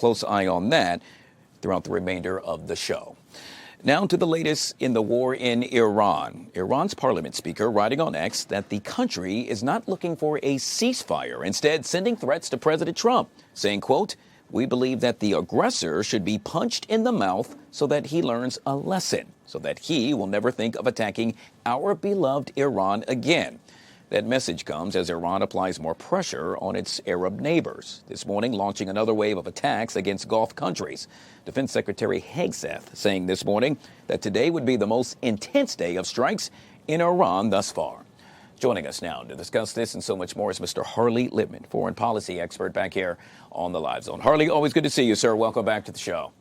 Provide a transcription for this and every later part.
close eye on that throughout the remainder of the show. Now to the latest in the war in Iran. Iran's parliament speaker writing on X that the country is not looking for a ceasefire, instead sending threats to President Trump, saying, quote, "We believe that the aggressor should be punched in the mouth so that he learns a lesson, so that he will never think of attacking our beloved Iran again." That message comes as Iran applies more pressure on its Arab neighbors, this morning launching another wave of attacks against Gulf countries. Defense Secretary Hegseth saying this morning that today would be the most intense day of strikes in Iran thus far. Joining us now to discuss this and so much more is Mr. Harley Lippman, foreign policy expert back here on the Live Zone. Harley, always good to see you, sir. Welcome back to the show.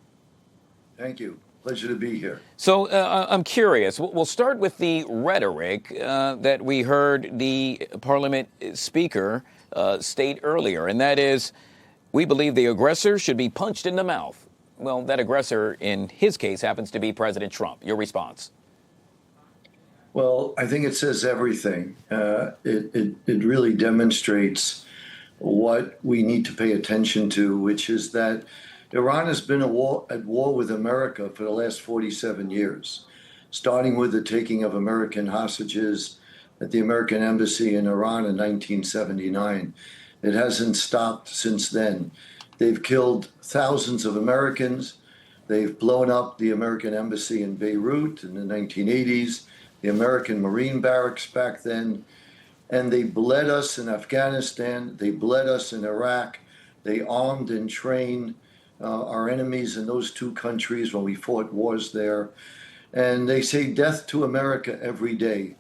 Thank you. Pleasure to be here. So I'm curious. We'll start with the rhetoric that we heard the parliament speaker state earlier, and that is, we believe the aggressor should be punched in the mouth. Well, that aggressor in his case happens to be President Trump. Your response? Well, I think it says everything. It really demonstrates what we need to pay attention to, which is that Iran has been at war with America for the last 47 years, starting with the taking of American hostages at the American embassy in Iran in 1979. It hasn't stopped since then. They've killed thousands of Americans. They've blown up the American embassy in Beirut in the 1980s, the American Marine barracks back then, and they bled us in Afghanistan. They bled us in Iraq. They armed and trained our enemies in those two countries when we fought wars there. And they say death to America every day.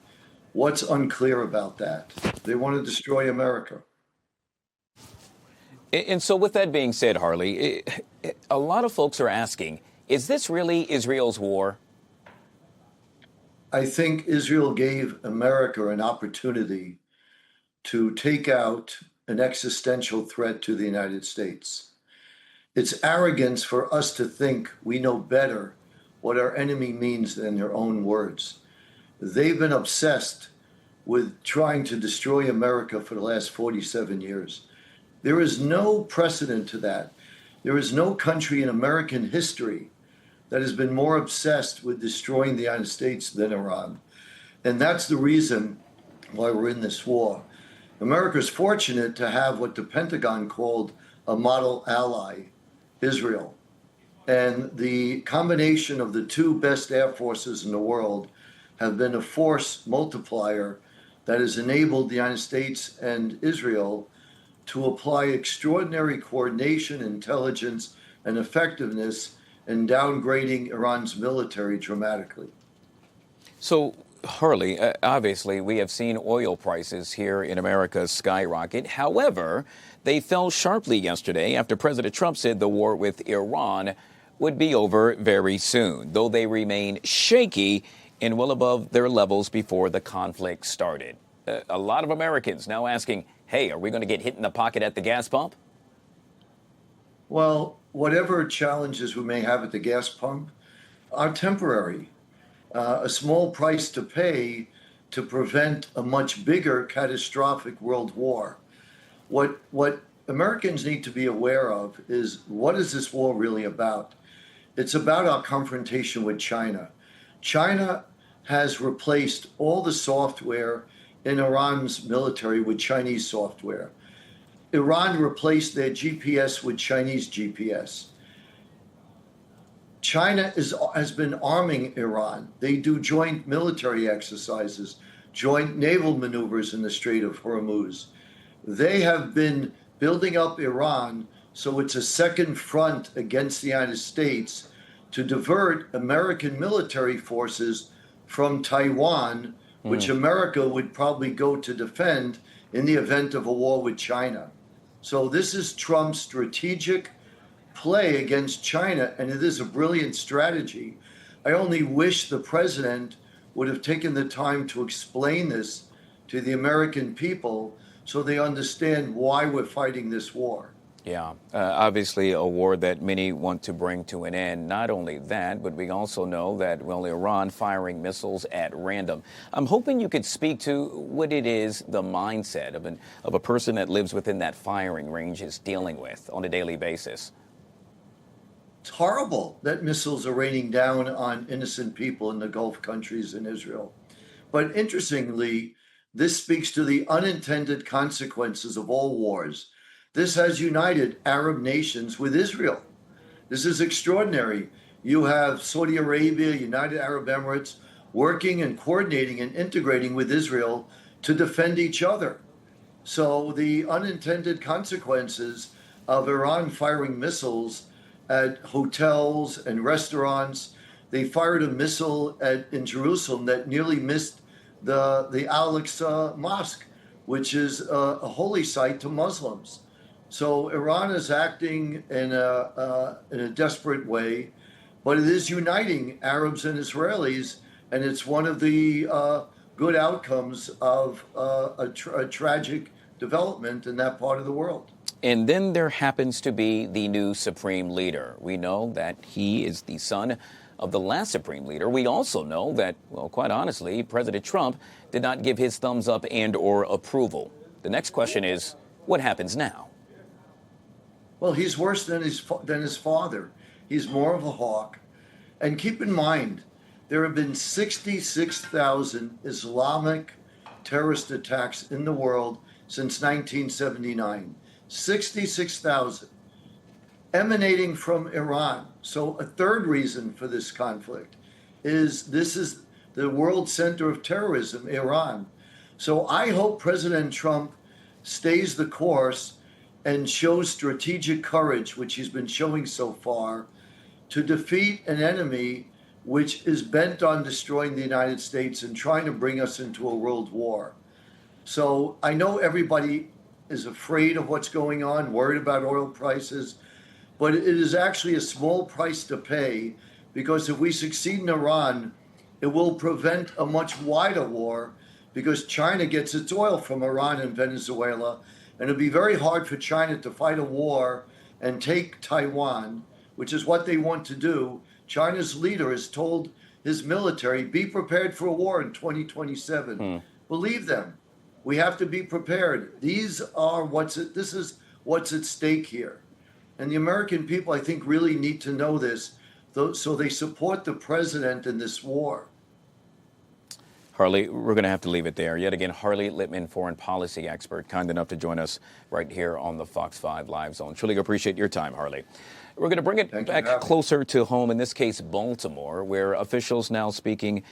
What's unclear about that? They want to destroy America. And so with that being said, Harley, a lot of folks are asking, is this really Israel's war? I think Israel gave America an opportunity to take out an existential threat to the United States. It's arrogance for us to think we know better what our enemy means than their own words. They've been obsessed with trying to destroy America for the last 47 years. There is no precedent to that. There is no country in American history that has been more obsessed with destroying the United States than Iran. And that's the reason why we're in this war. America is fortunate to have what the Pentagon called a model ally, Israel. And the combination of the two best air forces in the world have been a force multiplier that has enabled the United States and Israel to apply extraordinary coordination, intelligence, and effectiveness in downgrading Iran's military dramatically. So, Harley, obviously, we have seen oil prices here in America skyrocket. However, they fell sharply yesterday after President Trump said the war with Iran would be over very soon, though they remain shaky and well above their levels before the conflict started. A lot of Americans now asking, hey, are we going to get hit in the pocket at the gas pump? Well, whatever challenges we may have at the gas pump are temporary. A small price to pay to prevent a much bigger catastrophic world war. What Americans need to be aware of is, what is this war really about? It's about our confrontation with China. China has replaced all the software in Iran's military with Chinese software. Iran replaced their GPS with Chinese GPS. China has been arming Iran. They do joint military exercises, joint naval maneuvers in the Strait of Hormuz. They have been building up Iran so it's a second front against the United States to divert American military forces from Taiwan, which America would probably go to defend in the event of a war with China. So this is Trump's strategic play against China, and it is a brilliant strategy. I only wish the president would have taken the time to explain this to the American people so they understand why we're fighting this war. Yeah, obviously a war that many want to bring to an end. Not only that, but we also know that, well, Iran firing missiles at random. I'm hoping you could speak to what it is the mindset of a person that lives within that firing range is dealing with on a daily basis. It's horrible that missiles are raining down on innocent people in the Gulf countries and Israel. But interestingly, this speaks to the unintended consequences of all wars. This has united Arab nations with Israel. This is extraordinary. You have Saudi Arabia, United Arab Emirates working and coordinating and integrating with Israel to defend each other. So the unintended consequences of Iran firing missiles at hotels and restaurants. They fired a missile in Jerusalem that nearly missed the Al-Aqsa Mosque, which is a holy site to Muslims. So Iran is acting in a desperate way, but it is uniting Arabs and Israelis, and it's one of the good outcomes of a tragic development in that part of the world. And then there happens to be the new supreme leader. We know that he is the son of the last supreme leader. We also know that, well, quite honestly, President Trump did not give his thumbs up and or approval. The next question is, what happens now? Well, he's worse than his father. He's more of a hawk. And keep in mind, there have been 66,000 Islamic terrorist attacks in the world since 1979. 66,000 emanating from Iran. So a third reason for this conflict is this is the world center of terrorism, Iran. So I hope President Trump stays the course and shows strategic courage, which he's been showing so far, to defeat an enemy which is bent on destroying the United States and trying to bring us into a world war. So I know everybody is afraid of what's going on, worried about oil prices, but it is actually a small price to pay, because if we succeed in Iran, it will prevent a much wider war, because China gets its oil from Iran and Venezuela, and it'd be very hard for China to fight a war and take Taiwan, which is what they want to do. China's leader has told his military, be prepared for a war in 2027. Believe them. We have to be prepared. This is what's at stake here. And the American people, I think, really need to know this, so they support the president in this war. Harley, we're going to have to leave it there. Yet again, Harley Lippman, foreign policy expert, kind enough to join us right here on the Fox 5 Live Zone. Truly appreciate your time, Harley. We're going to bring it back closer to home, in this case, Baltimore, where officials now speaking